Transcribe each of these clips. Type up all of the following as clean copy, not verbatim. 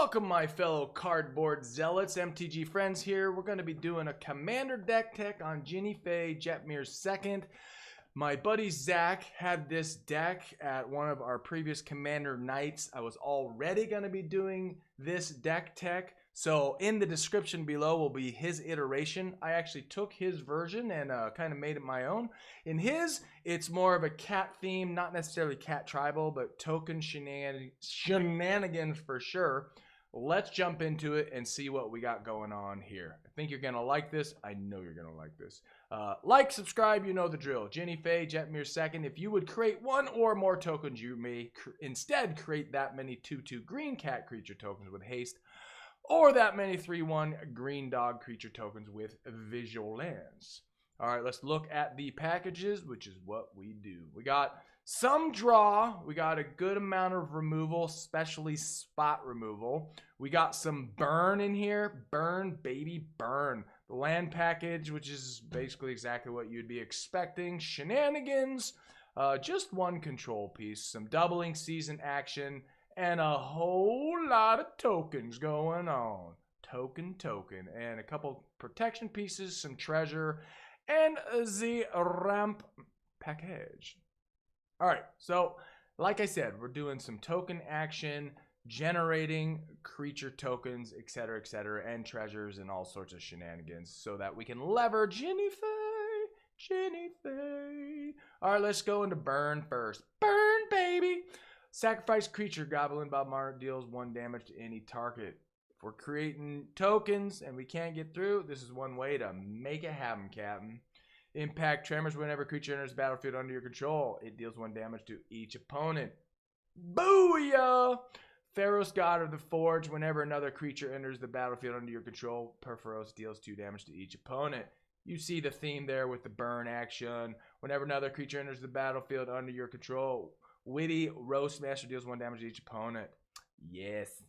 Welcome, my fellow cardboard zealots. MTG Friends here. We're going to be doing a commander deck tech on Jinnie Fay, Jetmir's second. My buddy Zach had this deck at one of our previous commander nights. I was already going to be doing this deck tech. So in the description below will be his iteration. I actually took his version and kind of made it my own. In his, it's more of a cat theme, not necessarily cat tribal, but token shenanigans for sure. Let's jump into it and see what we got going on here. I think you're going to like this. I know you're going to like this. Like, subscribe, you know the drill. Jinnie Fay, Jetmir second. If you would create one or more tokens, you may instead create that many 2/2 green cat creature tokens with haste, or that many 3/1 green dog creature tokens with vigilance. All right, let's look at the packages, which is what we do. We got some draw. We got a good amount of removal, especially spot removal. We got some burn in here. Burn, baby, burn. The land package, which is basically exactly what you'd be expecting. Shenanigans. Just one control piece. Some doubling season action. And a whole lot of tokens going on. Token. And a couple protection pieces, some treasure, and the ramp package. All right, so like I said, we're doing some token action, generating creature tokens, etc., and treasures and all sorts of shenanigans so that we can leverage Jinnie Fay. All right, let's go into burn first. Burn, baby. Sacrifice creature. Goblin Bombard deals 1 damage to any target. If we're creating tokens and we can't get through, this is one way to make it happen, Captain. Impact Tremors. Whenever a creature enters the battlefield under your control, it deals 1 damage to each opponent. Booyah! Pharaoh's God of the Forge. Whenever another creature enters the battlefield under your control, Perforos deals 2 damage to each opponent. You see the theme there with the burn action. Whenever another creature enters the battlefield under your control, Witty Roastmaster deals 1 damage to each opponent. Yes,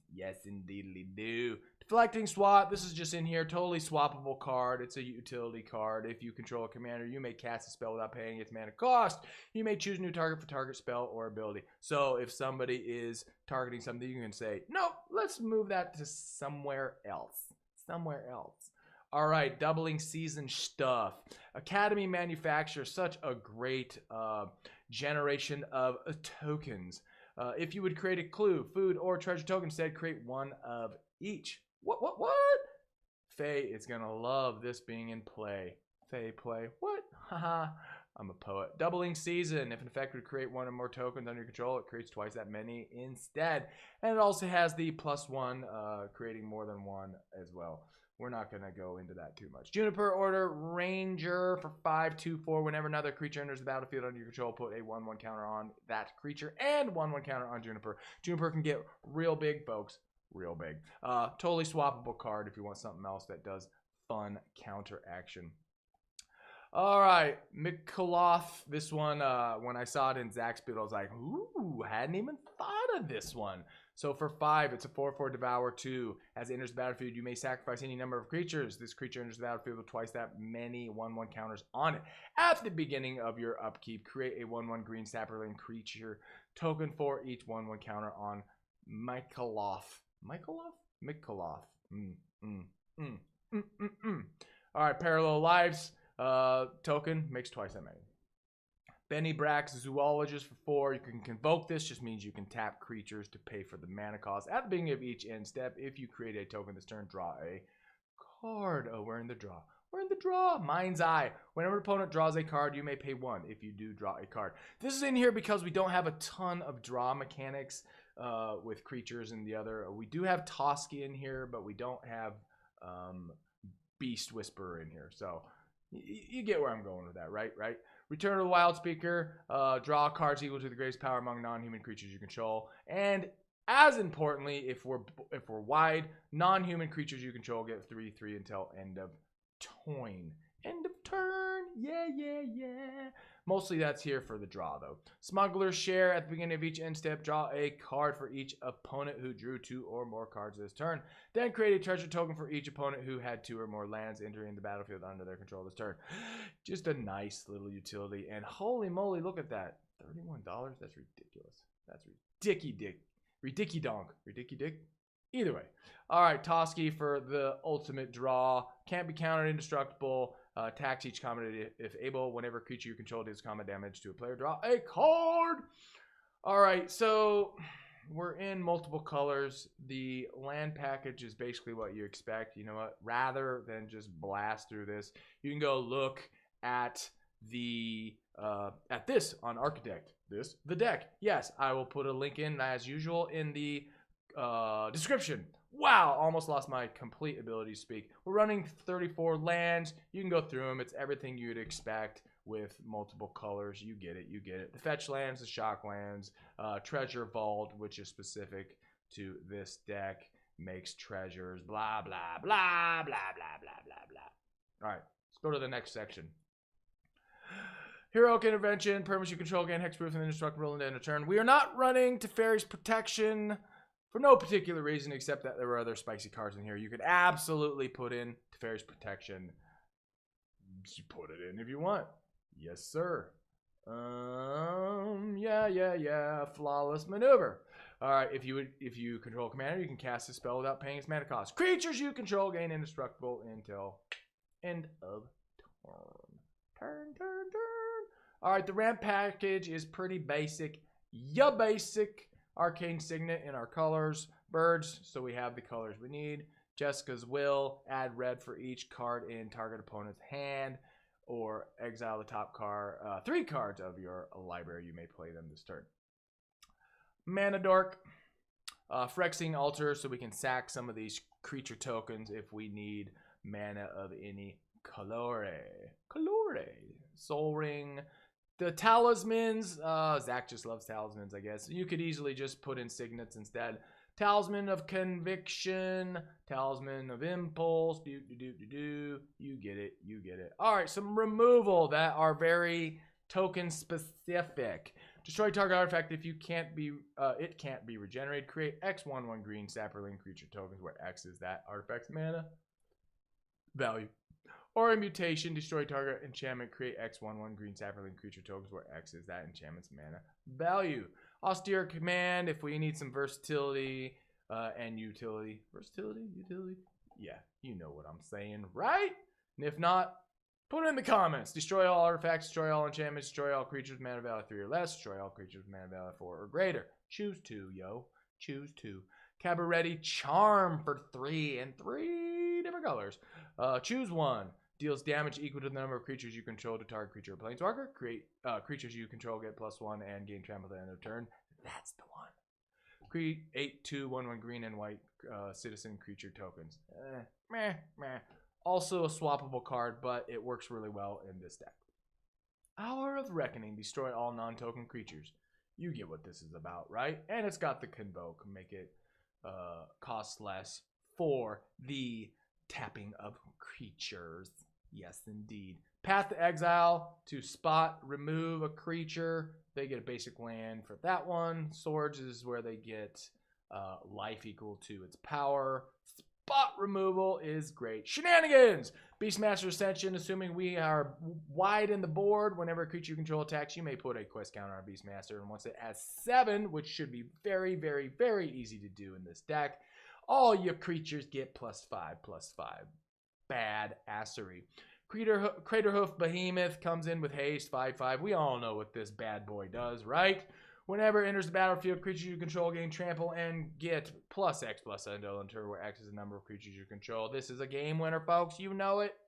indeedly do. Deflecting Swat. This is just in here. Totally swappable card. It's a utility card. If you control a commander, you may cast a spell without paying its mana cost. You may choose a new target for target spell or ability. So if somebody is targeting something, you can say, no, let's move that to somewhere else. All right, doubling season stuff. Academy Manufacturer, such a great generation of tokens. If you would create a clue, food, or treasure token, instead create 1 of each. What? Fay is gonna love this being in play. Fay play. What? Haha. I'm a poet. Doubling season. If an effect would create 1 or more tokens under your control, it creates twice that many instead. And it also has the +1, creating more than 1 as well. We're not going to go into that too much. Juniper Order Ranger for 5/2/4. Whenever another creature enters the battlefield under your control, put a 1/1 counter on that creature and 1/1 counter on Juniper. Juniper can get real big, folks. Real big. Totally swappable card if you want something else that does fun counter action. All right, McCloth. This one, when I saw it in Zach's build, I was like, ooh, hadn't even thought of this one. So for 5, it's a 4/4 Devour 2. As it enters the battlefield, you may sacrifice any number of creatures. This creature enters the battlefield with twice that many 1/1 counters on it. At the beginning of your upkeep, create a 1/1 green sapperling creature token for each 1/1 counter on McCloth. McCloth. All right, Parallel Lives. Token makes twice that many. Benny Brax, Zoologist for 4. You can convoke this. Just means you can tap creatures to pay for the mana cost. At the beginning of each end step, if you create a token this turn, draw a card. Oh, we're in the draw. Mind's Eye. Whenever an opponent draws a card, you may pay 1 if you do draw a card. This is in here because we don't have a ton of draw mechanics with creatures and the other. We do have Toski in here, but we don't have Beast Whisperer in here. So you get where I'm going with that, right? Return to the Wild Speaker. Draw cards equal to the greatest power among non-human creatures you control. And as importantly, if we're wide, non-human creatures you control get 3/3 until end of turn. End of turn. Yeah. Mostly that's here for the draw, though. Smuggler's Share. At the beginning of each end step, draw a card for each opponent who drew 2 or more cards this turn. Then create a treasure token for each opponent who had 2 or more lands entering the battlefield under their control this turn. Just a nice little utility. And holy moly, look at that. $31? That's ridiculous. That's ridicky donk. Ridicky dick. Either way. All right, Toski for the ultimate draw. Can't be countered, indestructible. Attacks each combat if able. Whenever a creature you control deals combat damage to a player, draw a card. All right, so we're in multiple colors. The land package is basically what you expect. You know what? Rather than just blast through this, you can go look at the at this on Architect. The deck. Yes, I will put a link in as usual in the description. Wow, almost lost my complete ability to speak. We're running 34 lands. You can go through them. It's everything you'd expect with multiple colors. You get it. You get it. The fetch lands, the shock lands, treasure vault, which is specific to this deck, makes treasures, blah, blah, blah, blah, blah, blah, blah, blah. All right, let's go to the next section. Heroic Intervention, permanents you control, gain hexproof and indestructible and end of turn. We are not running Teferi's Protection for no particular reason except that there were other spicy cards in here. You could absolutely put in Teferi's Protection. You put it in if you want. Yes, sir. Yeah. Flawless maneuver. All right, if you control a commander, you can cast a spell without paying its mana cost. Creatures you control gain indestructible until end of turn. Turn. All right, the ramp package is pretty basic. Basic. Arcane Signet in our colors. Birds, so we have the colors we need. Jessica's Will, add red for each card in target opponent's hand, or exile the top card, 3 cards of your library. You may play them this turn. Mana Dork, Phyrexian Altar, so we can sack some of these creature tokens if we need mana of any colore. Soul Ring. The talismans, Zach just loves talismans, I guess. You could easily just put in signets instead. Talisman of Conviction, Talisman of Impulse, You get it. All right, some removal that are very token specific. Destroy target artifact if it can't be regenerated. Create X/1/1 green sapperling creature tokens where X is that artifact's mana value. Or a mutation, destroy target enchantment, create X/1/1 green sapperling creature tokens where X is that enchantment's mana value. Austere Command, if we need some versatility and utility. Utility? Yeah, you know what I'm saying, right? And if not, put it in the comments. Destroy all artifacts, destroy all enchantments, destroy all creatures, mana value 3 or less, destroy all creatures, mana value 4 or greater. Choose 2, yo. Choose 2. Cabaret Charm for 3 and 3 different colors. Choose 1. Deals damage equal to the number of creatures you control to target creature or planeswalker. Create creatures you control get +1 and gain trample at the end of turn. That's the one. Create 2/1/1 green and white citizen creature tokens. Meh. Also a swappable card, but it works really well in this deck. Hour of Reckoning. Destroy all non-token creatures. You get what this is about, right? And it's got the Convoke. Make it cost less for the tapping of creatures. Yes, indeed. Path to Exile to spot remove a creature. They get a basic land for that one. Swords is where they get life equal to its power. Spot removal is great. Shenanigans! Beastmaster Ascension, assuming we are wide in the board, whenever a creature you control attacks, you may put a quest counter on Beastmaster. And once it has 7, which should be very, very, very easy to do in this deck, all your creatures get +5/+5. Bad assery. Craterhoof Behemoth comes in with haste, 5/5. We all know what this bad boy does, right? Whenever it enters the battlefield, creatures you control gain trample and get +X/+, until turn, where X is the number of creatures you control. This is a game winner, folks. You know it.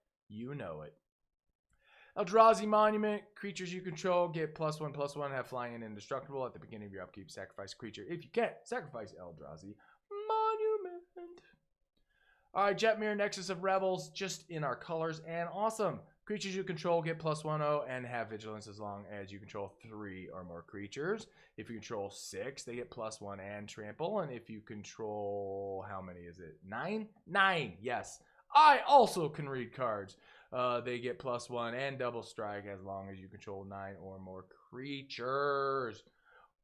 Eldrazi Monument. Creatures you control get +1/+1, have flying and indestructible. At the beginning of your upkeep, sacrifice a creature. If you can't, sacrifice Eldrazi Monument. All right, Jetmir, Nexus of Rebels, just in our colors, and awesome. Creatures you control get +1/0 and have vigilance as long as you control 3 or more creatures. If you control 6, they get +1 and trample. And if you control, how many is it? 9? 9, yes. I also can read cards. They get +1 and double strike as long as you control 9 or more creatures.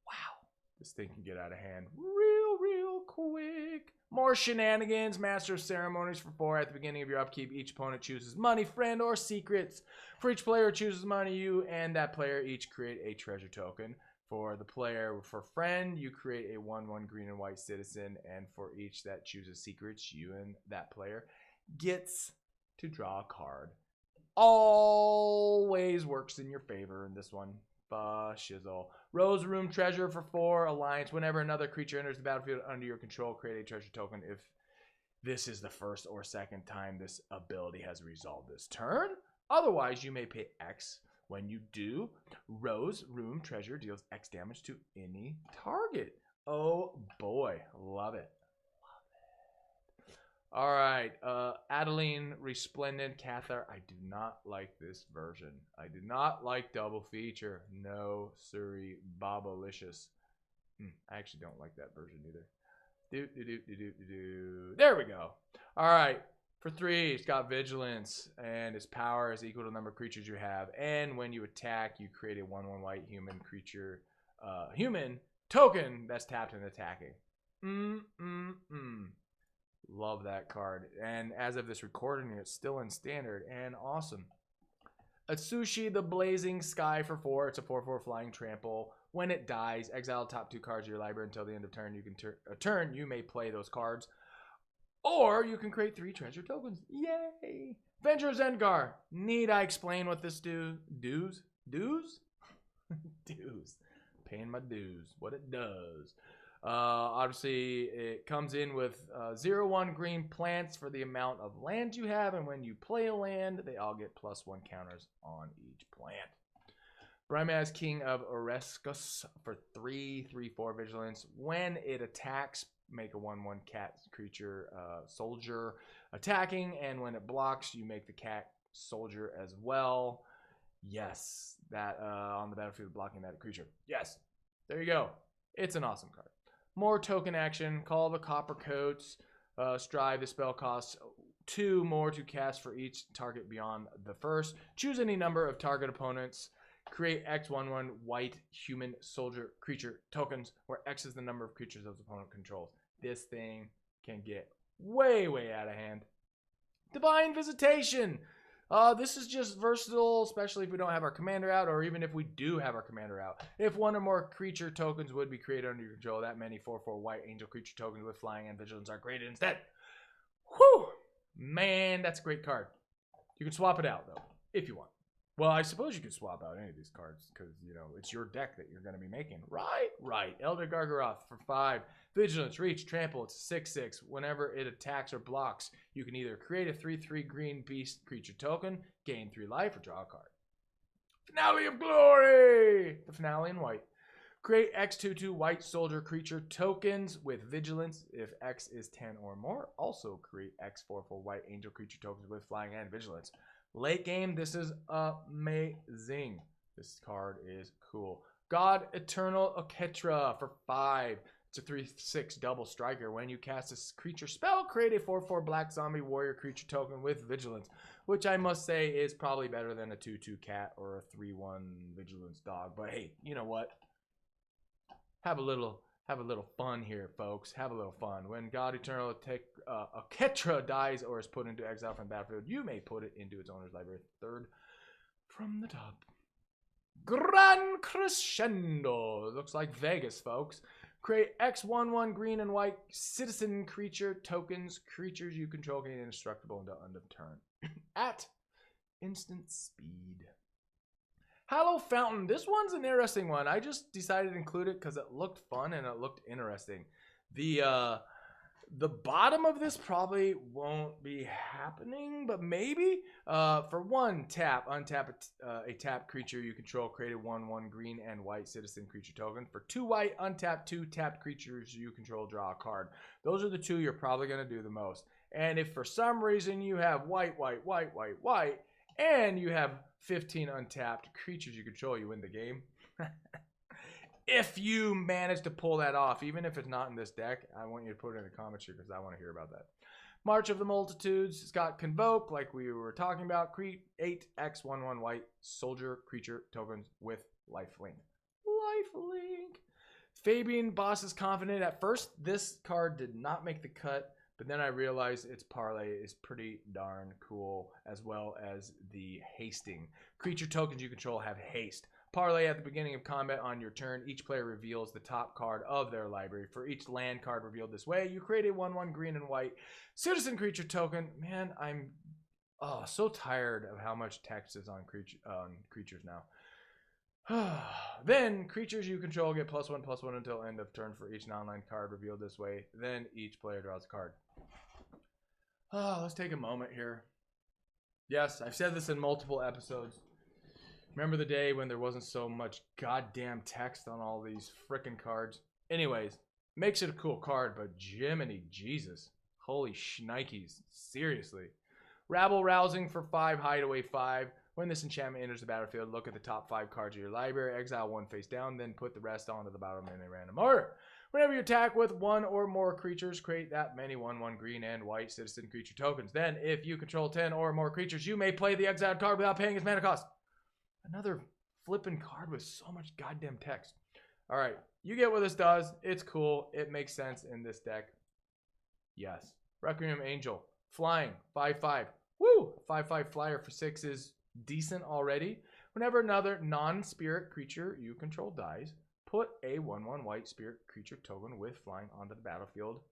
Wow, this thing can get out of hand real quick. More Shenanigans. Master of Ceremonies for 4. At the beginning of your upkeep, each opponent chooses money, friend, or secrets. For each player who chooses money, you and that player each create a treasure token. For the player, for friend, you create a 1/1 green and white citizen, and for each that chooses secrets, you and that player gets to draw a card. Always works in your favor in this one. Shizzle. Rose Room Treasure for 4. Alliance. Whenever another creature enters the battlefield under your control, create a treasure token. If this is the first or second time this ability has resolved this turn. Otherwise, you may pay X. When you do, Rose Room Treasure deals X damage to any target. Oh boy, love it. All right, Adeline Resplendent Cathar. I do not like this version. I do not like double feature. No, sorry, Bobalicious. I actually don't like that version either. There we go. All right, for 3, it's got Vigilance, and its power is equal to the number of creatures you have. And when you attack, you create a 1/1 white human creature, human token that's tapped and attacking. Love that card. And as of this recording, it's still in standard and awesome. Atsushi the Blazing Sky for 4. It's a 4/4 flying trample. When it dies, exile the top 2 cards of your library until the end of turn. You can you may play those cards. Or you can create 3 treasure tokens. Yay! Venture Zendgar. Need I explain what this does? Dues? Dues? Paying my dues. What it does. Obviously, it comes in with 0/1 green plants for the amount of land you have, and when you play a land, they all get +1 counters on each plant. Brimaz King of Orescus for 3/3/4 vigilance. When it attacks, make a 1/1 cat creature soldier attacking, and when it blocks, you make the cat soldier as well. Yes, that on the battlefield blocking that creature. Yes, there you go. It's an awesome card. More token action. Call the Copper Coats. Strive. The spell costs 2 more to cast for each target beyond the first. Choose any number of target opponents. Create X 1/1 white human soldier creature tokens, where X is the number of creatures those opponent controls. This thing can get way, way out of hand. Divine Visitation. This is just versatile, especially if we don't have our commander out, or even if we do have our commander out. If 1 or more creature tokens would be created under your control, that many 4/4 white angel creature tokens with flying and vigilance are created instead. Whew! Man, that's a great card. You can swap it out, though, if you want. Well, I suppose you could swap out any of these cards, because, you know, it's your deck that you're going to be making. Right? Right. Elder Gargaroth for 5. Vigilance, Reach, Trample. It's 6/6. Whenever it attacks or blocks, you can either create a 3/3 green beast creature token, gain 3 life, or draw a card. Finale of Glory! The finale in white. Create X/2/2 white soldier creature tokens with vigilance. If X is 10 or more, also create X/4/4 white angel creature tokens with flying and vigilance. Late game, this is amazing. This card is cool. God Eternal Oketra for 5. It's a 3/6 double striker. When you cast a creature spell, create a 4/4 black zombie warrior creature token with vigilance, which I must say is probably better than a 2/2 cat or a 3/1 vigilance dog. But hey, you know what? Have a little fun here, folks. Have a little fun. When God Eternal Oketra dies or is put into exile from the battlefield, you may put it into its owner's library 3rd from the top. Grand Crescendo. It looks like Vegas, folks. Create X/1/1 green and white citizen creature tokens. Creatures you control can be indestructible until end of turn. At instant speed. Hallow Fountain. This one's an interesting one. I just decided to include it because it looked fun and it looked interesting. The bottom of this probably won't be happening, but maybe. For 1 tap, untap a tapped creature you control. Create a 1/1 green and white citizen creature token. For 2 white, untap 2 tapped creatures you control. Draw a card. Those are the 2 you're probably going to do the most. And if for some reason you have white, and you have 15 untapped creatures you control, you win the game. If you manage to pull that off, even if it's not in this deck, I want you to put it in the comments here because I want to hear about that. March of the Multitudes. It's got Convoke, like we were talking about. Create 8 X/1/1 white soldier creature tokens with lifelink. Lifelink. Fabian Boss is Confident. At first, this card did not make the cut, but then I realized its parlay is pretty darn cool, as well as the hasting. Creature tokens you control have haste. Parlay at the beginning of combat on your turn. Each player reveals the top card of their library. For each land card revealed this way, you create a 1/1 green and white citizen creature token. Man, I'm so tired of how much text is on creatures now. Then creatures you control get +1/+1 until end of turn for each non-land card revealed this way. Then each player draws a card. Let's take a moment here. Yes, I've said this in multiple episodes. Remember the day when there wasn't so much goddamn text on all these frickin' cards? Anyways, makes it a cool card, but Jiminy Jesus. Holy shnikes. Seriously. Rabble Rousing for 5, Hideaway 5. When this enchantment enters the battlefield, look at the top 5 cards of your library, exile 1 face down, then put the rest onto the bottom in a random order. Whenever you attack with 1 or more creatures, create that many 1/1 green and white citizen creature tokens. Then, if you control 10 or more creatures, you may play the exiled card without paying its mana cost. Another flipping card with so much goddamn text. All right, you get what this does. It's cool. It makes sense in this deck. Yes. Requiem Angel. Flying. 5/5. Woo! 5/5 flyer for 6 is decent already. Whenever another non-spirit creature you control dies, put a 1/1 white spirit creature token with flying onto the battlefield.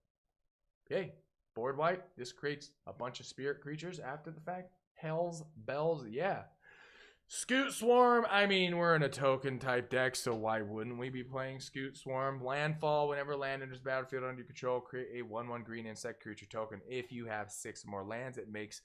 Okay, board white. This creates a bunch of spirit creatures after the fact. Hell's bells, yeah. Scoot Swarm. I mean, we're in a token type deck, so why wouldn't we be playing Scoot Swarm? Landfall. Whenever land enters the battlefield under your control, create a 1/1 green insect creature token. If you have 6 or more lands, it makes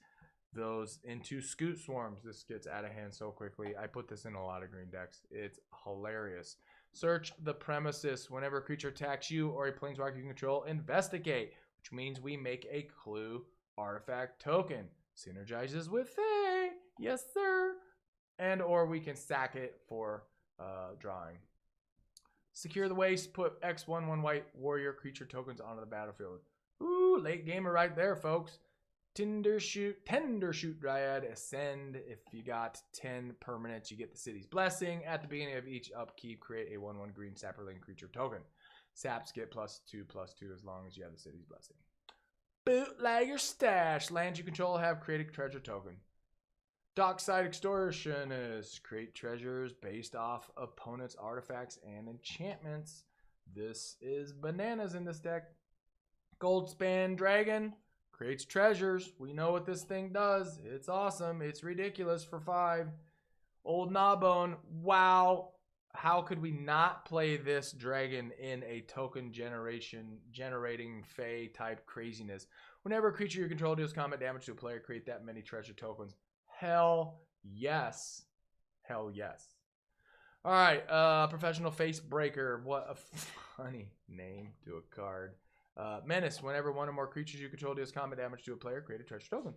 those into Scoot Swarms. This gets out of hand so quickly. I put this in a lot of green decks. It's hilarious. Search the premises. Whenever a creature attacks you or a planeswalker you control, investigate, which means we make a clue artifact token. Synergizes with Fay. Yes, sir. And or we can sack it for drawing. Secure the waste. Put X 1/1 white warrior creature tokens onto the battlefield. Ooh, late gamer right there, folks. Tender Shoot Dryad. Ascend. If you got 10 permanents, you get the City's Blessing. At the beginning of each upkeep, create a 1/1 green sapperling creature token. Saps get +2/+2 as long as you have the City's Blessing. Bootlegger Stash. Lands you control have create a treasure token. Dockside Extortionist. Create treasures based off opponents' artifacts and enchantments. This is bananas in this deck. Goldspan Dragon. Creates treasures. We know what this thing does. It's awesome. It's ridiculous for 5. Old Gnawbone. Wow. How could we not play this dragon in a token generating Fey type craziness? Whenever a creature you control deals combat damage to a player, create that many treasure tokens. Hell yes. Hell yes. All right. Professional Face Breaker. What a funny name to a card. Menace. Whenever 1 or more creatures you control deals combat damage to a player, create a treasure token.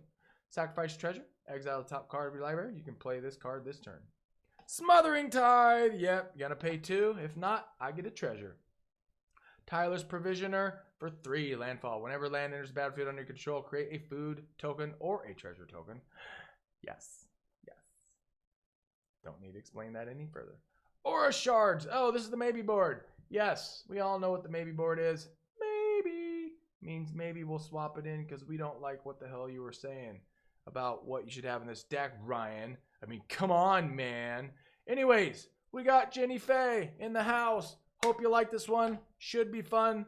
Sacrifice treasure. Exile the top card of your library. You can play this card this turn. Smothering Tithe. Yep. Gonna pay 2. If not, I get a treasure. Tyler's Provisioner for 3. Landfall. Whenever land enters the battlefield under your control, create a food token or a treasure token. Yes. Yes. Don't need to explain that any further. Aura Shards. Oh, this is the maybe board. Yes. We all know what the maybe board is. Maybe. Means maybe we'll swap it in because we don't like what the hell you were saying about what you should have in this deck, Ryan. I mean, come on, man. Anyways, we got Jinnie Fay in the house. Hope you like this one. Should be fun.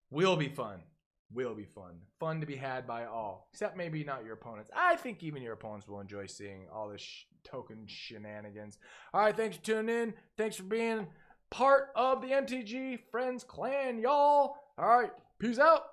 Will be fun. Will be fun. Fun to be had by all. Except maybe not your opponents. I think even your opponents will enjoy seeing all this token shenanigans. All right, thanks for tuning in. Thanks for being part of the MTG Friends clan, y'all. All right, peace out.